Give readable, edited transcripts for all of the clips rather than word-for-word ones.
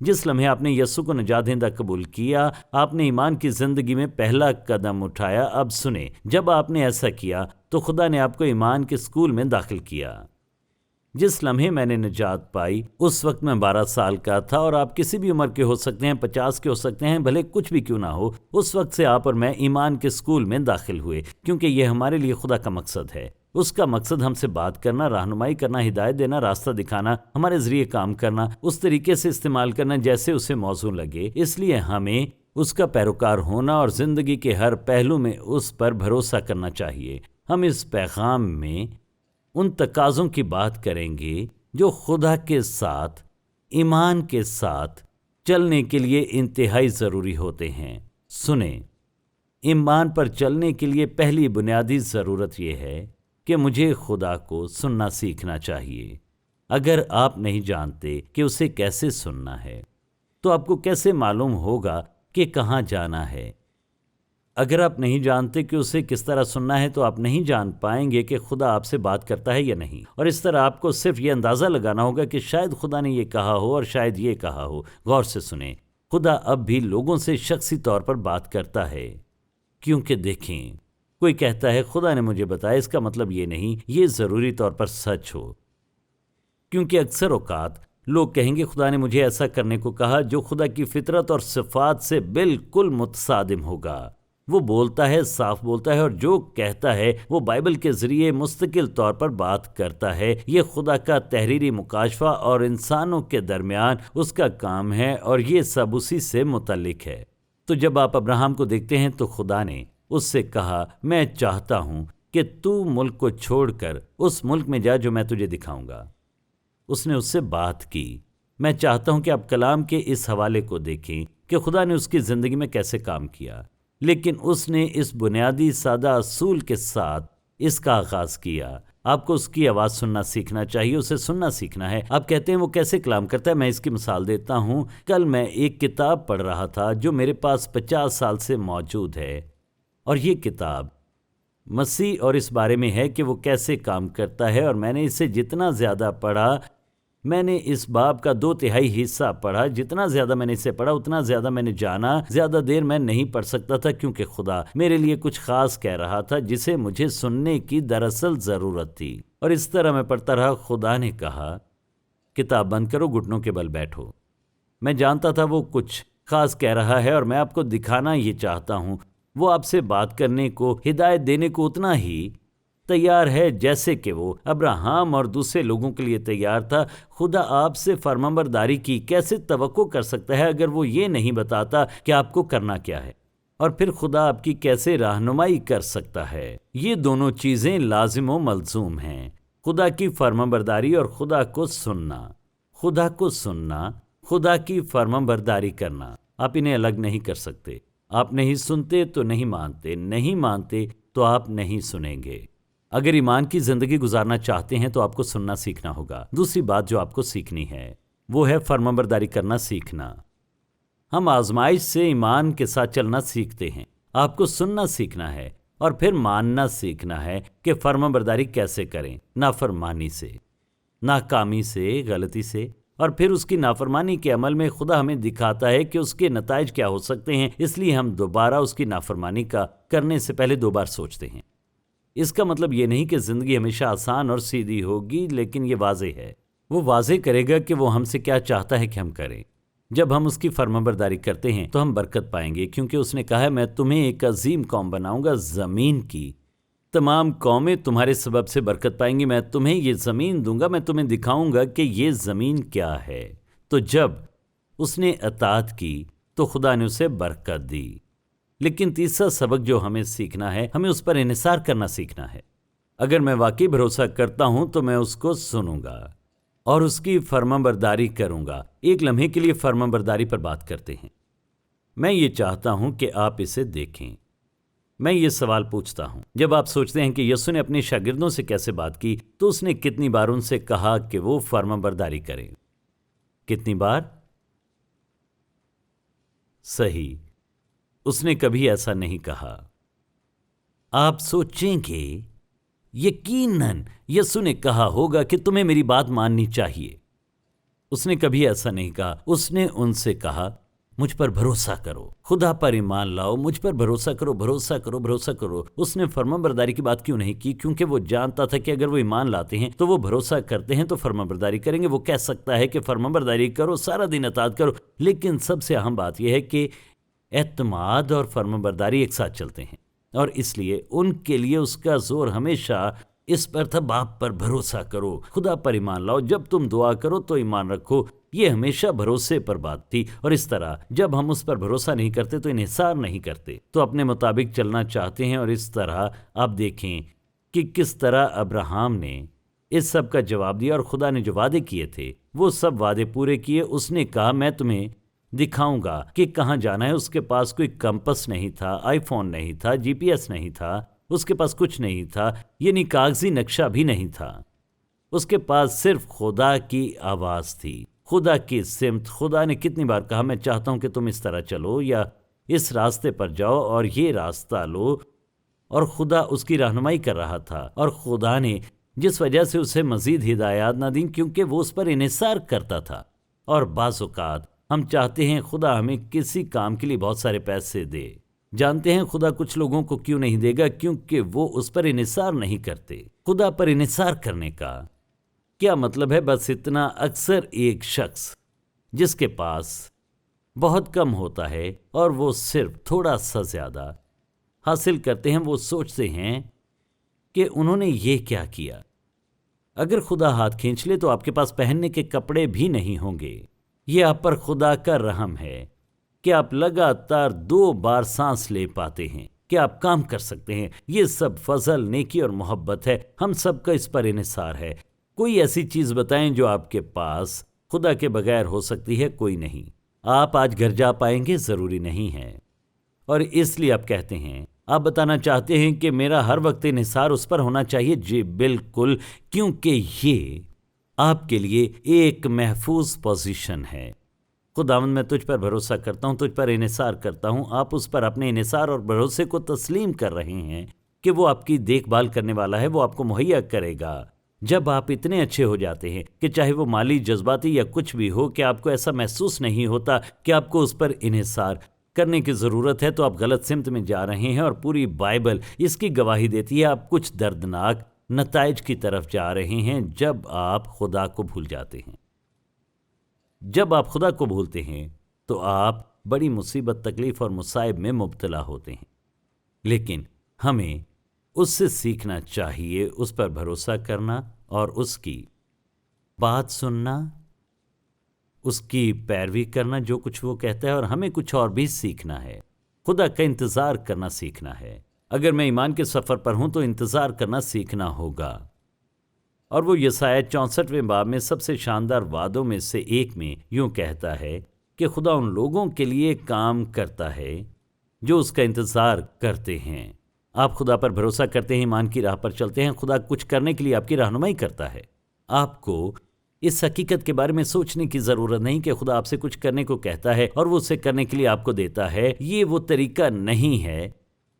جس لمحے آپ نے یسوع کو نجات دہندہ قبول کیا، آپ نے ایمان کی زندگی میں پہلا قدم اٹھایا۔ اب سنیں، جب آپ نے ایسا کیا تو خدا نے آپ کو ایمان کے اسکول میں داخل کیا۔ جس لمحے میں نے نجات پائی اس وقت میں 12 سال کا تھا، اور آپ کسی بھی عمر کے ہو سکتے ہیں، 50 کے ہو سکتے ہیں، بھلے کچھ بھی کیوں نہ ہو۔ اس وقت سے آپ اور میں ایمان کے اسکول میں داخل ہوئے، کیونکہ یہ ہمارے لیے خدا کا مقصد ہے۔ اس کا مقصد ہم سے بات کرنا، رہنمائی کرنا، ہدایت دینا، راستہ دکھانا، ہمارے ذریعے کام کرنا، اس طریقے سے استعمال کرنا جیسے اسے موزوں لگے۔ اس لیے ہمیں اس کا پیروکار ہونا اور زندگی کے ہر پہلو میں اس پر بھروسہ کرنا چاہیے۔ ہم اس پیغام میں ان تقاضوں کی بات کریں گے جو خدا کے ساتھ، ایمان کے ساتھ چلنے کے لیے انتہائی ضروری ہوتے ہیں۔ سنیں، ایمان پر چلنے کے لیے پہلی بنیادی ضرورت یہ ہے کہ مجھے خدا کو سننا سیکھنا چاہیے۔ اگر آپ نہیں جانتے کہ اسے کیسے سننا ہے تو آپ کو کیسے معلوم ہوگا کہ کہاں جانا ہے؟ اگر آپ نہیں جانتے کہ اسے کس طرح سننا ہے تو آپ نہیں جان پائیں گے کہ خدا آپ سے بات کرتا ہے یا نہیں۔ اور اس طرح آپ کو صرف یہ اندازہ لگانا ہوگا کہ شاید خدا نے یہ کہا ہو اور شاید یہ کہا ہو۔ غور سے سنیں، خدا اب بھی لوگوں سے شخصی طور پر بات کرتا ہے، کیونکہ دیکھیں، کوئی کہتا ہے خدا نے مجھے بتایا، اس کا مطلب یہ نہیں یہ ضروری طور پر سچ ہو، کیونکہ اکثر اوقات لوگ کہیں گے خدا نے مجھے ایسا کرنے کو کہا جو خدا کی فطرت اور صفات سے بالکل متصادم ہوگا۔ وہ بولتا ہے، صاف بولتا ہے، اور جو کہتا ہے وہ بائبل کے ذریعے مستقل طور پر بات کرتا ہے۔ یہ خدا کا تحریری مکاشفہ اور انسانوں کے درمیان اس کا کام ہے، اور یہ سب اسی سے متعلق ہے۔ تو جب آپ ابراہیم کو دیکھتے ہیں تو خدا نے اس سے کہا، میں چاہتا ہوں کہ تو ملک کو چھوڑ کر اس ملک میں جا جو میں تجھے دکھاؤں گا۔ اس نے اس سے بات کی۔ میں چاہتا ہوں کہ آپ کلام کے اس حوالے کو دیکھیں کہ خدا نے اس کی زندگی میں کیسے کام کیا، لیکن اس نے اس بنیادی سادہ اصول کے ساتھ اس کا آغاز کیا۔ آپ کو اس کی آواز سننا سیکھنا چاہیے، اسے سننا سیکھنا ہے۔ آپ کہتے ہیں وہ کیسے کلام کرتا ہے؟ میں اس کی مثال دیتا ہوں۔ کل میں ایک کتاب پڑھ رہا تھا جو میرے پاس 50 سال سے موجود ہے، اور یہ کتاب مسیح اور اس بارے میں ہے کہ وہ کیسے کام کرتا ہے، اور میں نے اسے جتنا زیادہ پڑھا، میں نے اس باب کا 2/3 حصہ پڑھا، جتنا زیادہ میں نے اسے پڑھا اتنا زیادہ میں نے جانا۔ زیادہ دیر میں نہیں پڑھ سکتا تھا کیونکہ خدا میرے لیے کچھ خاص کہہ رہا تھا جسے مجھے سننے کی دراصل ضرورت تھی۔ اور اس طرح میں پڑھتا رہا۔ خدا نے کہا، کتاب بند کرو، گھٹنوں کے بل بیٹھو۔ میں جانتا تھا وہ کچھ خاص کہہ رہا ہے، اور میں آپ کو دکھانا یہ چاہتا ہوں وہ آپ سے بات کرنے کو، ہدایت دینے کو اتنا ہی تیار ہے جیسے کہ وہ ابراہیم اور دوسرے لوگوں کے لیے تیار تھا۔ خدا آپ سے فرمانبرداری کی کیسے توقع کر سکتا ہے اگر وہ یہ نہیں بتاتا کہ آپ کو کرنا کیا ہے؟ اور پھر خدا آپ کی کیسے رہنمائی کر سکتا ہے؟ یہ دونوں چیزیں لازم و ملزوم ہیں، خدا کی فرمانبرداری اور خدا کو سننا۔ خدا کو سننا، خدا کی فرمانبرداری کرنا، آپ انہیں الگ نہیں کر سکتے۔ آپ نہیں سنتے تو نہیں مانتے، نہیں مانتے تو آپ نہیں سنیں گے۔ اگر ایمان کی زندگی گزارنا چاہتے ہیں تو آپ کو سننا سیکھنا ہوگا۔ دوسری بات جو آپ کو سیکھنی ہے وہ ہے فرمانبرداری کرنا سیکھنا۔ ہم آزمائش سے ایمان کے ساتھ چلنا سیکھتے ہیں۔ آپ کو سننا سیکھنا ہے اور پھر ماننا سیکھنا ہے کہ فرمانبرداری کیسے کریں، نافرمانی سے، ناکامی سے، غلطی سے، اور پھر اس کی نافرمانی کے عمل میں خدا ہمیں دکھاتا ہے کہ اس کے نتائج کیا ہو سکتے ہیں۔ اس لیے ہم دوبارہ اس کی نافرمانی کا کرنے سے پہلے 2 بار سوچتے ہیں۔ اس کا مطلب یہ نہیں کہ زندگی ہمیشہ آسان اور سیدھی ہوگی، لیکن یہ واضح ہے، وہ واضح کرے گا کہ وہ ہم سے کیا چاہتا ہے کہ ہم کریں۔ جب ہم اس کی فرمانبرداری کرتے ہیں تو ہم برکت پائیں گے، کیونکہ اس نے کہا ہے، میں تمہیں ایک عظیم قوم بناؤں گا، زمین کی تمام قومیں تمہارے سبب سے برکت پائیں گی۔ میں تمہیں یہ زمین دوں گا، میں تمہیں دکھاؤں گا کہ یہ زمین کیا ہے۔ تو جب اس نے اطاعت کی تو خدا نے اسے برکت دی۔ لیکن تیسرا سبق جو ہمیں سیکھنا ہے، ہمیں اس پر انحصار کرنا سیکھنا ہے۔ اگر میں واقعی بھروسہ کرتا ہوں تو میں اس کو سنوں گا اور اس کی فرمانبرداری کروں گا۔ ایک لمحے کے لیے فرمانبرداری پر بات کرتے ہیں۔ میں یہ چاہتا ہوں کہ آپ اسے دیکھیں۔ میں یہ سوال پوچھتا ہوں، جب آپ سوچتے ہیں کہ یسوع نے اپنے شاگردوں سے کیسے بات کی تو اس نے کتنی بار ان سے کہا کہ وہ فرمانبرداری کریں؟ کتنی بار؟ صحیح، اس نے کبھی ایسا نہیں کہا۔ آپ سوچیں گے یقیناً یسوع نے کہا ہوگا کہ تمہیں میری بات ماننی چاہیے۔ اس نے کبھی ایسا نہیں کہا. اس نے ان سے کہا مجھ پر بھروسہ کرو, خدا پر ایمان لاؤ, مجھ پر بھروسہ کرو, بھروسہ کرو, بھروسہ کرو. اس نے فرمانبرداری کی بات کیوں نہیں کی؟ کیونکہ وہ جانتا تھا کہ اگر وہ ایمان لاتے ہیں تو وہ بھروسہ کرتے ہیں تو فرمانبرداری کریں گے. وہ کہہ سکتا ہے کہ فرمانبرداری کرو, سارا دن اطاعت کرو, لیکن سب سے اہم بات یہ ہے کہ اعتماد اور فرمانبرداری ایک ساتھ چلتے ہیں, اور اس لیے ان کے لیے اس کا زور ہمیشہ اس پر تھا, باپ پر بھروسہ کرو, خدا پر ایمان لاؤ, جب تم دعا کرو تو ایمان رکھو. یہ ہمیشہ بھروسے پر بات تھی. اور اس طرح جب ہم اس پر بھروسہ نہیں کرتے تو انحصار نہیں کرتے, تو اپنے مطابق چلنا چاہتے ہیں. اور اس طرح آپ دیکھیں کہ کس طرح ابراہیم نے اس سب کا جواب دیا, اور خدا نے جو وعدے کیے تھے وہ سب وعدے پورے کیے. اس نے کہا میں تمہیں دکھاؤں گا کہ کہاں جانا ہے. اس کے پاس کوئی کمپس نہیں تھا, آئی فون نہیں تھا, جی پی ایس نہیں تھا, اس کے پاس کچھ نہیں تھا, یعنی کاغذی نقشہ بھی نہیں تھا. اس کے پاس صرف خدا کی آواز تھی, خدا کی سمت. خدا نے کتنی بار کہا میں چاہتا ہوں کہ تم اس طرح چلو یا اس راستے پر جاؤ اور یہ راستہ لو, اور خدا اس کی رہنمائی کر رہا تھا. اور خدا نے جس وجہ سے اسے مزید ہدایات نہ دیں کیونکہ وہ اس پر انحصار کرتا تھا. اور بعض اوقات ہم چاہتے ہیں خدا ہمیں کسی کام کے لیے بہت سارے پیسے دے. جانتے ہیں خدا کچھ لوگوں کو کیوں نہیں دے گا؟ کیونکہ وہ اس پر انحصار نہیں کرتے. خدا پر انحصار کرنے کا کیا مطلب ہے؟ بس اتنا, اکثر ایک شخص جس کے پاس بہت کم ہوتا ہے اور وہ صرف تھوڑا سا زیادہ حاصل کرتے ہیں, وہ سوچتے ہیں کہ انہوں نے یہ کیا کیا. اگر خدا ہاتھ کھینچ لے تو آپ کے پاس پہننے کے کپڑے بھی نہیں ہوں گے. یہ آپ پر خدا کا رحم ہے کہ آپ لگاتار 2 بار سانس لے پاتے ہیں, کہ آپ کام کر سکتے ہیں. یہ سب فضل, نیکی اور محبت ہے. ہم سب کا اس پر انحصار ہے. کوئی ایسی چیز بتائیں جو آپ کے پاس خدا کے بغیر ہو سکتی ہے؟ کوئی نہیں. آپ آج گھر جا پائیں گے؟ ضروری نہیں ہے. اور اس لیے آپ کہتے ہیں, آپ بتانا چاہتے ہیں کہ میرا ہر وقت انحصار اس پر ہونا چاہیے. جی بالکل, کیونکہ یہ آپ کے لیے ایک محفوظ پوزیشن ہے. خداوند میں تجھ پر بھروسہ کرتا ہوں, تجھ پر انحصار کرتا ہوں. آپ اس پر اپنے انحصار اور بھروسے کو تسلیم کر رہے ہیں کہ وہ آپ کی دیکھ بھال کرنے والا ہے, وہ آپ کو مہیا کرے گا. جب آپ اتنے اچھے ہو جاتے ہیں کہ چاہے وہ مالی, جذباتی یا کچھ بھی ہو, کہ آپ کو ایسا محسوس نہیں ہوتا کہ آپ کو اس پر انحصار کرنے کی ضرورت ہے, تو آپ غلط سمت میں جا رہے ہیں. اور پوری بائبل اس کی گواہی دیتی ہے. آپ کچھ دردناک نتائج کی طرف جا رہے ہیں جب آپ خدا کو بھول جاتے ہیں. جب آپ خدا کو بھولتے ہیں تو آپ بڑی مصیبت, تکلیف اور مصائب میں مبتلا ہوتے ہیں. لیکن ہمیں اس سے سیکھنا چاہیے, اس پر بھروسہ کرنا اور اس کی بات سننا, اس کی پیروی کرنا, جو کچھ وہ کہتا ہے. اور ہمیں کچھ اور بھی سیکھنا ہے. خدا کا انتظار کرنا سیکھنا ہے. اگر میں ایمان کے سفر پر ہوں تو انتظار کرنا سیکھنا ہوگا. اور وہ یسایہ 64ویں باب میں سب سے شاندار وعدوں میں سے ایک میں یوں کہتا ہے کہ خدا ان لوگوں کے لیے کام کرتا ہے جو اس کا انتظار کرتے ہیں. آپ خدا پر بھروسہ کرتے ہیں, ایمان کی راہ پر چلتے ہیں. خدا کچھ کرنے کے لیے آپ کی رہنمائی کرتا ہے. آپ کو اس حقیقت کے بارے میں سوچنے کی ضرورت نہیں کہ خدا آپ سے کچھ کرنے کو کہتا ہے اور وہ اسے کرنے کے لیے آپ کو دیتا ہے. یہ وہ طریقہ نہیں ہے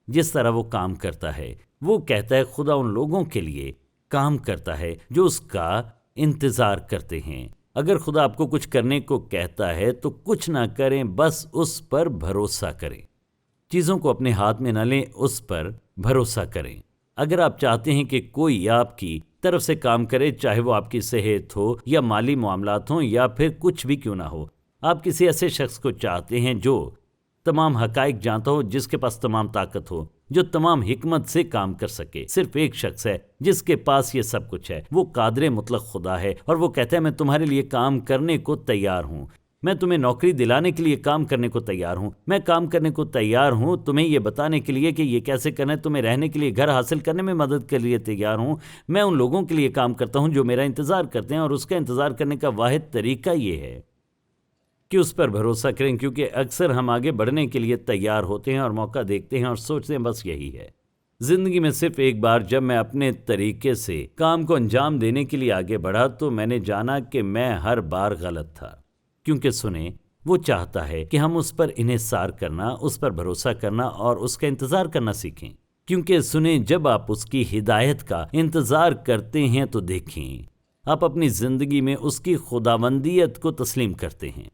جس طرح وہ کام کرتا ہے. وہ کہتا ہے خدا ان لوگوں کے لیے کام کرتا ہے جو اس کا انتظار کرتے ہیں. اگر خدا آپ کو کچھ کرنے کو کہتا ہے تو کچھ نہ کریں, بس اس پر بھروسہ کریں. چیزوں کو اپنے ہاتھ میں نہ لیں, اس پر بھروسہ کریں. اگر آپ چاہتے ہیں کہ کوئی آپ کی طرف سے کام کرے, چاہے وہ آپ کی صحت ہو یا مالی معاملات ہوں یا پھر کچھ بھی کیوں نہ ہو, آپ کسی ایسے شخص کو چاہتے ہیں جو تمام حقائق جانتا ہو, جس کے پاس تمام طاقت ہو, جو تمام حکمت سے کام کر سکے. صرف ایک شخص ہے جس کے پاس یہ سب کچھ ہے. وہ قادر مطلق خدا ہے, اور وہ کہتا ہے میں تمہارے لیے کام کرنے کو تیار ہوں. میں تمہیں نوکری دلانے کے لیے کام کرنے کو تیار ہوں. میں کام کرنے کو تیار ہوں تمہیں یہ بتانے کے لیے کہ یہ کیسے کرنا ہے. تمہیں رہنے کے لیے گھر حاصل کرنے میں مدد کے لیے تیار ہوں. میں ان لوگوں کے لیے کام کرتا ہوں جو میرا انتظار کرتے ہیں, اور اس کا انتظار کرنے کا واحد طریقہ یہ ہے کہ اس پر بھروسہ کریں. کیونکہ اکثر ہم آگے بڑھنے کے لیے تیار ہوتے ہیں اور موقع دیکھتے ہیں اور سوچتے ہیں بس یہی ہے. زندگی میں صرف ایک بار جب میں اپنے طریقے سے کام کو انجام دینے کے لیے آگے بڑھا تو میں نے جانا کہ میں ہر بار غلط تھا. کیونکہ سنیں, وہ چاہتا ہے کہ ہم اس پر انحصار کرنا, اس پر بھروسہ کرنا اور اس کا انتظار کرنا سیکھیں. کیونکہ سنیں, جب آپ اس کی ہدایت کا انتظار کرتے ہیں تو دیکھیں آپ اپنی زندگی میں اس کی خداوندیت کو تسلیم کرتے ہیں۔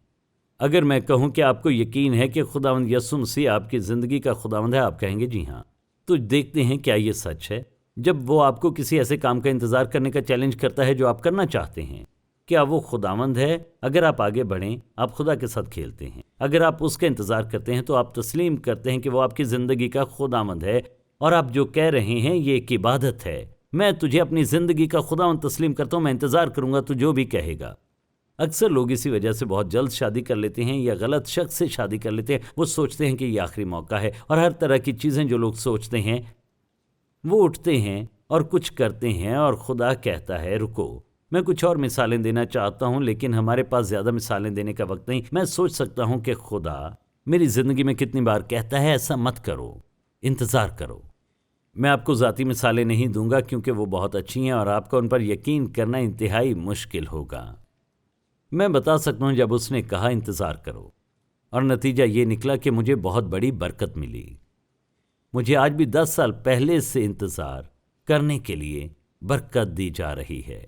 اگر میں کہوں کہ آپ کو یقین ہے کہ خداوند یسوع مسیح آپ کی زندگی کا خداوند ہے، آپ کہیں گے جی ہاں۔ تو دیکھتے ہیں کیا یہ سچ ہے؟ جب وہ آپ کو کسی ایسے کام کا انتظار کرنے کا چیلنج کرتا ہے جو آپ کرنا چاہتے ہیں، کیا وہ خداوند ہے؟ اگر آپ آگے بڑھیں، آپ خدا کے ساتھ کھیلتے ہیں۔ اگر آپ اس کا انتظار کرتے ہیں تو آپ تسلیم کرتے ہیں کہ وہ آپ کی زندگی کا خداوند ہے، اور آپ جو کہہ رہے ہیں یہ ایک عبادت ہے۔ میں تجھے اپنی زندگی کا خداوند تسلیم کرتا ہوں، میں انتظار کروں گا تو جو بھی کہے گا۔ اکثر لوگ اسی وجہ سے بہت جلد شادی کر لیتے ہیں یا غلط شخص سے شادی کر لیتے ہیں۔ وہ سوچتے ہیں کہ یہ آخری موقع ہے، اور ہر طرح کی چیزیں جو لوگ سوچتے ہیں وہ اٹھتے ہیں اور کچھ کرتے ہیں، اور خدا کہتا ہے رکو۔ میں کچھ اور مثالیں دینا چاہتا ہوں، لیکن ہمارے پاس زیادہ مثالیں دینے کا وقت نہیں۔ میں سوچ سکتا ہوں کہ خدا میری زندگی میں کتنی بار کہتا ہے ایسا مت کرو، انتظار کرو۔ میں آپ کو ذاتی مثالیں نہیں دوں گا کیونکہ وہ بہت اچھی ہیں اور آپ کو ان پر یقین کرنا انتہائی مشکل ہوگا۔ میں بتا سکتا ہوں جب اس نے کہا انتظار کرو، اور نتیجہ یہ نکلا کہ مجھے بہت بڑی برکت ملی۔ مجھے آج بھی 10 سال پہلے سے انتظار کرنے کے لیے برکت دی جا رہی ہے۔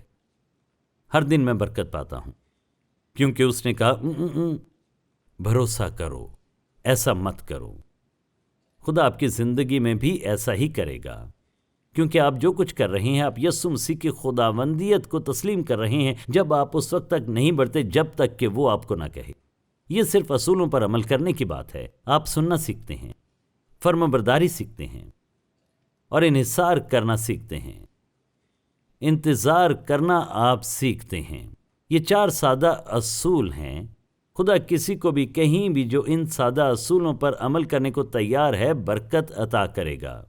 ہر دن میں برکت پاتا ہوں کیونکہ اس نے کہا بھروسہ کرو، ایسا مت کرو۔ خدا آپ کی زندگی میں بھی ایسا ہی کرے گا، کیونکہ آپ جو کچھ کر رہے ہیں، آپ یسوع مسیح کی خداوندیت کو تسلیم کر رہے ہیں جب آپ اس وقت تک نہیں بڑھتے جب تک کہ وہ آپ کو نہ کہے۔ یہ صرف اصولوں پر عمل کرنے کی بات ہے۔ آپ سننا سیکھتے ہیں، فرمانبرداری سیکھتے ہیں، اور انحصار کرنا سیکھتے ہیں۔ انتظار کرنا آپ سیکھتے ہیں۔ یہ 4 سادہ اصول ہیں۔ خدا کسی کو بھی کہیں بھی جو ان سادہ اصولوں پر عمل کرنے کو تیار ہے برکت عطا کرے گا۔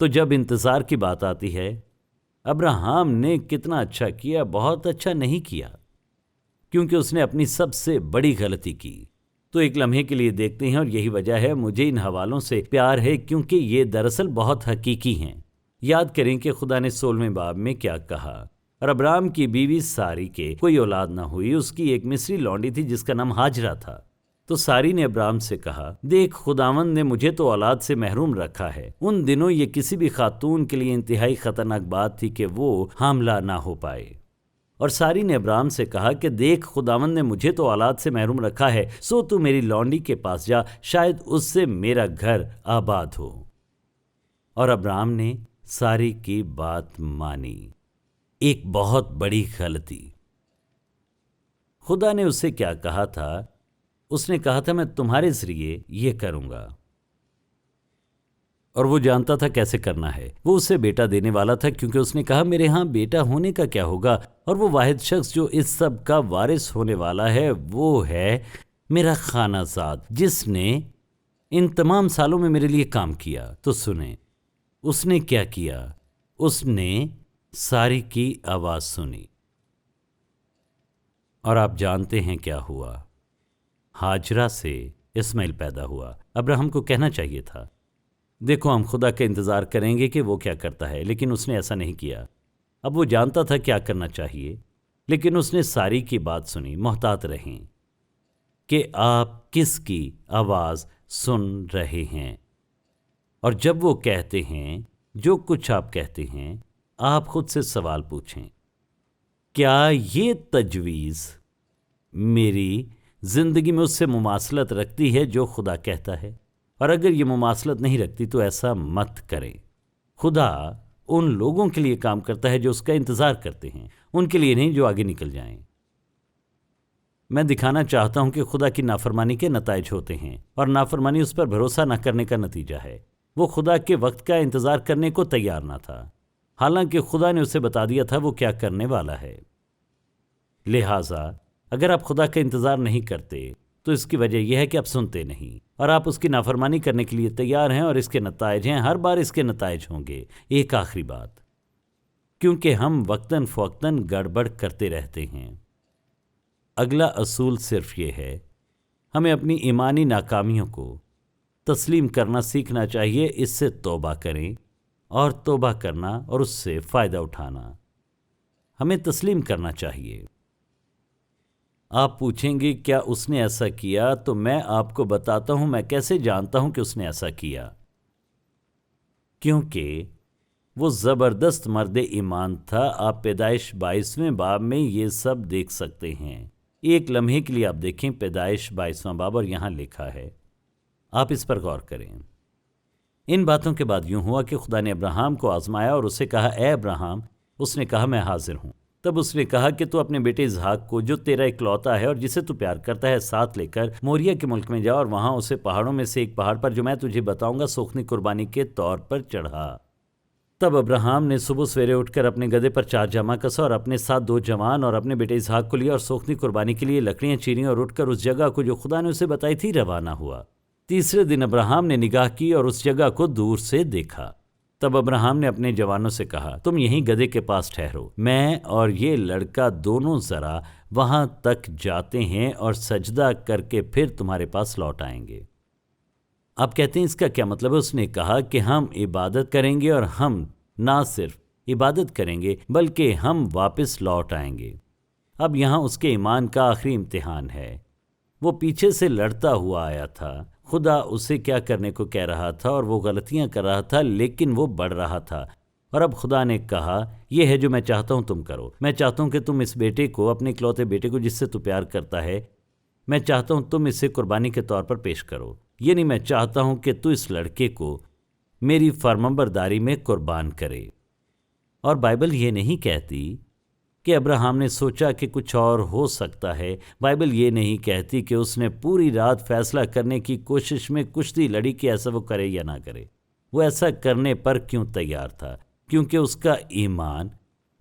تو جب انتظار کی بات آتی ہے، ابراہیم نے کتنا اچھا کیا؟ بہت اچھا نہیں کیا، کیونکہ اس نے اپنی سب سے بڑی غلطی کی۔ تو ایک لمحے کے لیے دیکھتے ہیں، اور یہی وجہ ہے مجھے ان حوالوں سے پیار ہے، کیونکہ یہ دراصل بہت حقیقی ہیں۔ یاد کریں کہ خدا نے 16ویں باب میں کیا کہا۔ اور ابراہیم کی بیوی ساری کے کوئی اولاد نہ ہوئی، اس کی ایک مصری لونڈی تھی جس کا نام ہاجرہ تھا۔ تو ساری نے ابراہیم سے کہا، دیکھ خداوند نے مجھے تو اولاد سے محروم رکھا ہے۔ ان دنوں یہ کسی بھی خاتون کے لیے انتہائی خطرناک بات تھی کہ وہ حاملہ نہ ہو پائے۔ اور ساری نے ابراہیم سے کہا کہ دیکھ خداوند نے مجھے تو اولاد سے محروم رکھا ہے، سو تو میری لونڈی کے پاس جا، شاید اس سے میرا گھر آباد ہو۔ اور ابراہیم نے ساری کی بات مانی۔ ایک بہت بڑی غلطی۔ خدا نے اسے کیا کہا تھا؟ اس نے کہا تھا میں تمہارے ذریعے یہ کروں گا، اور وہ جانتا تھا کیسے کرنا ہے۔ وہ اسے بیٹا دینے والا تھا، کیونکہ اس نے کہا میرے ہاں بیٹا ہونے کا کیا ہوگا، اور وہ واحد شخص جو اس سب کا وارث ہونے والا ہے وہ ہے میرا خانہ زاد، جس نے ان تمام سالوں میں میرے لیے کام کیا۔ تو سنیں اس نے کیا کیا؟ اس نے ساری کی آواز سنی، اور آپ جانتے ہیں کیا ہوا؟ ہاجرہ سے اسماعیل پیدا ہوا۔ ابراہیم کو کہنا چاہیے تھا دیکھو ہم خدا کا انتظار کریں گے کہ وہ کیا کرتا ہے، لیکن اس نے ایسا نہیں کیا۔ اب وہ جانتا تھا کیا کرنا چاہیے، لیکن اس نے ساری کی بات سنی۔ محتاط رہیں کہ آپ کس کی آواز سن رہے ہیں، اور جب وہ کہتے ہیں جو کچھ آپ کہتے ہیں، آپ خود سے سوال پوچھیں، کیا یہ تجویز میری زندگی میں اس سے مماثلت رکھتی ہے جو خدا کہتا ہے؟ اور اگر یہ مماثلت نہیں رکھتی تو ایسا مت کریں۔ خدا ان لوگوں کے لیے کام کرتا ہے جو اس کا انتظار کرتے ہیں، ان کے لیے نہیں جو آگے نکل جائیں۔ میں دکھانا چاہتا ہوں کہ خدا کی نافرمانی کے نتائج ہوتے ہیں، اور نافرمانی اس پر بھروسہ نہ کرنے کا نتیجہ ہے۔ وہ خدا کے وقت کا انتظار کرنے کو تیار نہ تھا، حالانکہ خدا نے اسے بتا دیا تھا وہ کیا کرنے والا ہے۔ لہٰذا اگر آپ خدا کا انتظار نہیں کرتے تو اس کی وجہ یہ ہے کہ آپ سنتے نہیں، اور آپ اس کی نافرمانی کرنے کے لیے تیار ہیں، اور اس کے نتائج ہیں، ہر بار اس کے نتائج ہوں گے۔ ایک آخری بات، کیونکہ ہم وقتاً فوقتاً گڑبڑ کرتے رہتے ہیں۔ اگلا اصول صرف یہ ہے، ہمیں اپنی ایمانی ناکامیوں کو تسلیم کرنا سیکھنا چاہیے، اس سے توبہ کریں، اور توبہ کرنا اور اس سے فائدہ اٹھانا ہمیں تسلیم کرنا چاہیے۔ آپ پوچھیں گے کیا اس نے ایسا کیا؟ تو میں آپ کو بتاتا ہوں میں کیسے جانتا ہوں کہ اس نے ایسا کیا۔ کیونکہ وہ زبردست مرد ایمان تھا۔ آپ پیدائش 22ویں باب میں یہ سب دیکھ سکتے ہیں۔ ایک لمحے کے لیے آپ دیکھیں پیدائش 22واں باب، اور یہاں لکھا ہے، آپ اس پر غور کریں۔ ان باتوں کے بعد یوں ہوا کہ خدا نے ابراہیم کو آزمایا اور اسے کہا، اے ابراہیم۔ اس نے کہا، میں حاضر ہوں۔ تب اس نے کہا کہ تو اپنے بیٹے اسحاق کو، جو تیرا اکلوتا ہے اور جسے تو پیار کرتا ہے، ساتھ لے کر موریا کے ملک میں جا، اور وہاں اسے پہاڑوں میں سے ایک پہاڑ پر جو میں تجھے بتاؤں گا سوکھنی قربانی کے طور پر چڑھا۔ تب ابراہیم نے صبح سویرے اٹھ کر اپنے گدھے پر 4 جامہ کسا اور اپنے ساتھ 2 جوان اور اپنے بیٹے اسحاق کو لیا، اور سوکھنی قربانی کے لیے لکڑیاں چیریں، اور اٹھ کر اس جگہ کو جو خدا نے اسے بتائی تھی روانہ ہوا۔ تیسرے دن ابراہیم نے نگاہ کی اور اس جگہ کو دور سے دیکھا۔ تب ابراہیم نے اپنے جوانوں سے کہا، تم یہیں گدھے کے پاس ٹھہرو، میں اور یہ لڑکا دونوں ذرا وہاں تک جاتے ہیں اور سجدہ کر کے پھر تمہارے پاس لوٹ آئیں گے۔ آپ کہتے ہیں اس کا کیا مطلب ہے؟ اس نے کہا کہ ہم عبادت کریں گے، اور ہم نہ صرف عبادت کریں گے بلکہ ہم واپس لوٹ آئیں گے۔ اب یہاں اس کے ایمان کا آخری امتحان ہے۔ وہ پیچھے سے لڑتا ہوا آیا تھا، خدا اسے کیا کرنے کو کہہ رہا تھا اور وہ غلطیاں کر رہا تھا، لیکن وہ بڑھ رہا تھا۔ اور اب خدا نے کہا، یہ ہے جو میں چاہتا ہوں تم کرو۔ میں چاہتا ہوں کہ تم اس بیٹے کو، اپنے اکلوتے بیٹے کو جس سے تو پیار کرتا ہے، میں چاہتا ہوں تم اسے قربانی کے طور پر پیش کرو۔ یعنی میں چاہتا ہوں کہ تو اس لڑکے کو میری فرمانبرداری میں قربان کرے۔ اور بائبل یہ نہیں کہتی کہ ابراہیم نے سوچا کہ کچھ اور ہو سکتا ہے۔ بائبل یہ نہیں کہتی کہ اس نے پوری رات فیصلہ کرنے کی کوشش میں کشتی لڑی کہ ایسا وہ کرے یا نہ کرے۔ وہ ایسا کرنے پر کیوں تیار تھا؟ کیونکہ اس کا ایمان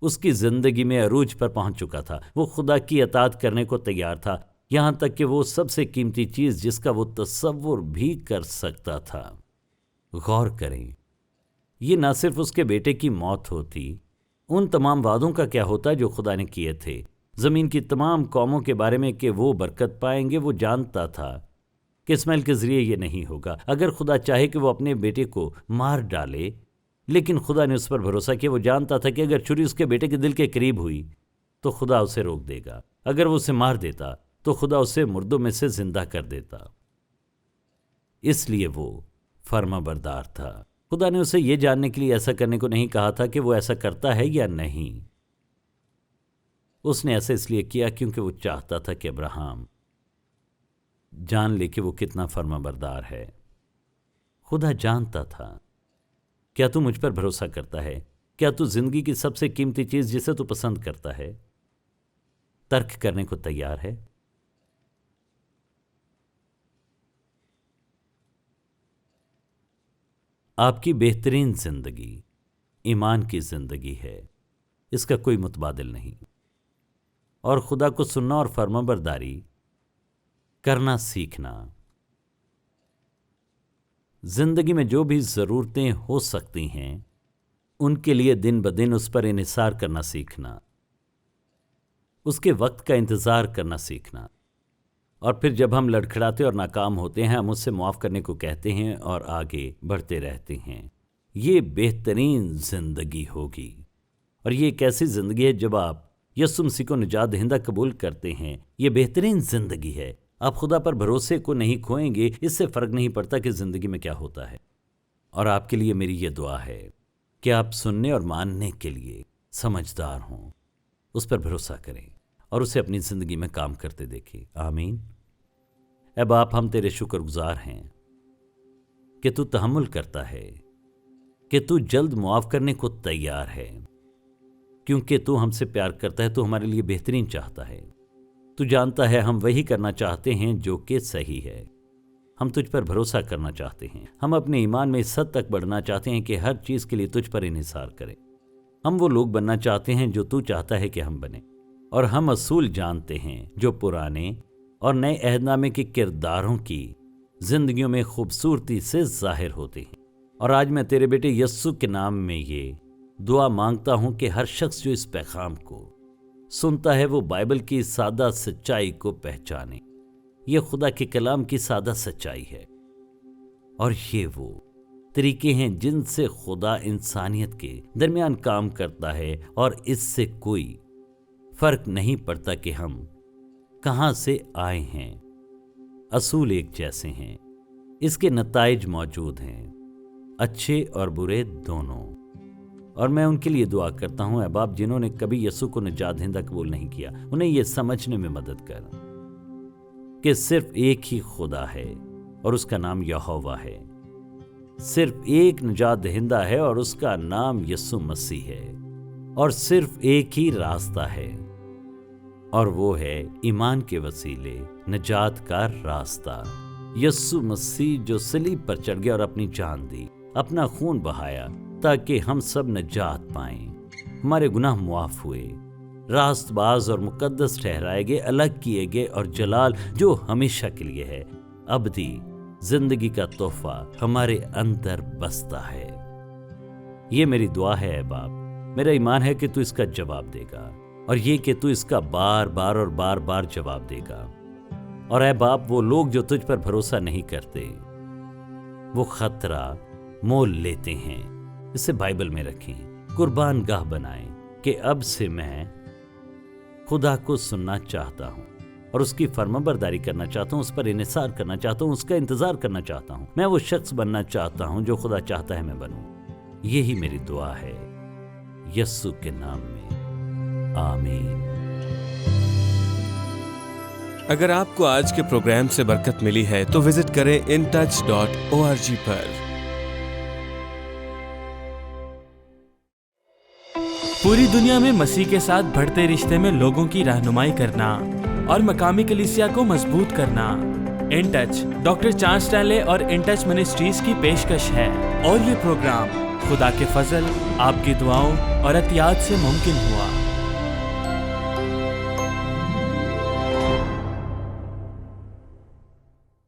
اس کی زندگی میں عروج پر پہنچ چکا تھا۔ وہ خدا کی اطاعت کرنے کو تیار تھا، یہاں تک کہ وہ سب سے قیمتی چیز جس کا وہ تصور بھی کر سکتا تھا۔ غور کریں، یہ نہ صرف اس کے بیٹے کی موت ہوتی، ان تمام وعدوں کا کیا ہوتا جو خدا نے کیے تھے زمین کی تمام قوموں کے بارے میں کہ وہ برکت پائیں گے۔ وہ جانتا تھا کہ اسماعیل کے ذریعے یہ نہیں ہوگا۔ اگر خدا چاہے کہ وہ اپنے بیٹے کو مار ڈالے، لیکن خدا نے اس پر بھروسہ کیا۔ وہ جانتا تھا کہ اگر چھری اس کے بیٹے کے دل کے قریب ہوئی تو خدا اسے روک دے گا۔ اگر وہ اسے مار دیتا تو خدا اسے مردوں میں سے زندہ کر دیتا۔ اس لیے وہ فرما بردار تھا۔ خدا نے اسے یہ جاننے کے لیے ایسا کرنے کو نہیں کہا تھا کہ وہ ایسا کرتا ہے یا نہیں۔ اس نے ایسا اس لیے کیا کیونکہ وہ چاہتا تھا کہ ابراہیم جان لے کہ وہ کتنا فرما بردار ہے۔ خدا جانتا تھا، کیا تو مجھ پر بھروسہ کرتا ہے؟ کیا تو زندگی کی سب سے قیمتی چیز جسے تو پسند کرتا ہے ترک کرنے کو تیار ہے؟ آپ کی بہترین زندگی ایمان کی زندگی ہے، اس کا کوئی متبادل نہیں۔ اور خدا کو سننا اور فرما برداری کرنا سیکھنا، زندگی میں جو بھی ضرورتیں ہو سکتی ہیں ان کے لیے دن بدن اس پر انحصار کرنا سیکھنا، اس کے وقت کا انتظار کرنا سیکھنا، اور پھر جب ہم لڑکھڑاتے اور ناکام ہوتے ہیں ہم اس سے معاف کرنے کو کہتے ہیں اور آگے بڑھتے رہتے ہیں۔ یہ بہترین زندگی ہوگی، اور یہ ایک ایسی زندگی ہے جب آپ یسوع مسیح کو نجات دہندہ قبول کرتے ہیں۔ یہ بہترین زندگی ہے۔ آپ خدا پر بھروسے کو نہیں کھوئیں گے، اس سے فرق نہیں پڑتا کہ زندگی میں کیا ہوتا ہے۔ اور آپ کے لیے میری یہ دعا ہے کہ آپ سننے اور ماننے کے لیے سمجھدار ہوں، اس پر بھروسہ کریں اور اسے اپنی زندگی میں کام کرتے دیکھیں۔ آمین۔ اے باپ، ہم تیرے شکر گزار ہیں کہ تو تحمل کرتا ہے، کہ تو جلد معاف کرنے کو تیار ہے، کیونکہ تو ہم سے پیار کرتا ہے، تو ہمارے لیے بہترین چاہتا ہے۔ تو جانتا ہے ہم وہی کرنا چاہتے ہیں جو کہ صحیح ہے۔ ہم تجھ پر بھروسہ کرنا چاہتے ہیں، ہم اپنے ایمان میں اس حد تک بڑھنا چاہتے ہیں کہ ہر چیز کے لیے تجھ پر انحصار کریں۔ ہم وہ لوگ بننا چاہتے ہیں جو تو چاہتا ہے کہ ہم بنیں، اور ہم اصول جانتے ہیں جو پرانے اور نئے عہد نامے کے کرداروں کی زندگیوں میں خوبصورتی سے ظاہر ہوتے ہیں۔ اور آج میں تیرے بیٹے یسوع کے نام میں یہ دعا مانگتا ہوں کہ ہر شخص جو اس پیغام کو سنتا ہے وہ بائبل کی سادہ سچائی کو پہچانے۔ یہ خدا کے کلام کی سادہ سچائی ہے، اور یہ وہ طریقے ہیں جن سے خدا انسانیت کے درمیان کام کرتا ہے، اور اس سے کوئی فرق نہیں پڑتا کہ ہم کہاں سے آئے ہیں۔ اصول ایک جیسے ہیں، اس کے نتائج موجود ہیں، اچھے اور برے دونوں۔ اور میں ان کے لیے دعا کرتا ہوں اے باپ جنہوں نے کبھی یسوع کو نجات دہندہ قبول نہیں کیا، انہیں یہ سمجھنے میں مدد کر کہ صرف ایک ہی خدا ہے اور اس کا نام یہوہ ہے، صرف ایک نجات دہندہ ہے اور اس کا نام یسوع مسیح ہے، اور صرف ایک ہی راستہ ہے اور وہ ہے ایمان کے وسیلے نجات کا راستہ، یسوع مسیح جو صلیب پر چڑھ گیا اور اپنی جان دی، اپنا خون بہایا تاکہ ہم سب نجات پائیں، ہمارے گناہ معاف ہوئے، راست باز اور مقدس ٹھہرائے گئے، الگ کیے گئے، اور جلال جو ہمیشہ کے لیے ہے، ابدی زندگی کا تحفہ ہمارے اندر بستا ہے۔ یہ میری دعا ہے اے باپ، میرا ایمان ہے کہ تو اس کا جواب دے گا، اور یہ کہ تو اس کا بار بار اور بار بار جواب دے گا۔ اور اے باپ وہ لوگ جو تجھ پر بھروسہ نہیں کرتے وہ خطرہ مول لیتے ہیں، اسے بائبل میں رکھیں، قربان گاہ بنائیں کہ اب سے میں خدا کو سننا چاہتا ہوں اور اس کی فرمانبرداری کرنا چاہتا ہوں، اس پر انحصار کرنا چاہتا ہوں، اس کا انتظار کرنا چاہتا ہوں، میں وہ شخص بننا چاہتا ہوں جو خدا چاہتا ہے میں بنوں۔ یہی میری دعا ہے یسوع کے نام میں، آمین۔ اگر آپ کو آج کے پروگرام سے برکت ملی ہے تو وزٹ کریں intouch.org پر۔ پوری دنیا میں مسیح کے ساتھ بڑھتے رشتے میں لوگوں کی رہنمائی کرنا اور مقامی کلیسیا کو مضبوط کرنا in touch doctor Charles Stanley اور ان ٹچ منسٹریز کی پیشکش ہے، اور یہ پروگرام خدا کے فضل، آپ کی دعاؤں اور عطیات سے ممکن ہوا۔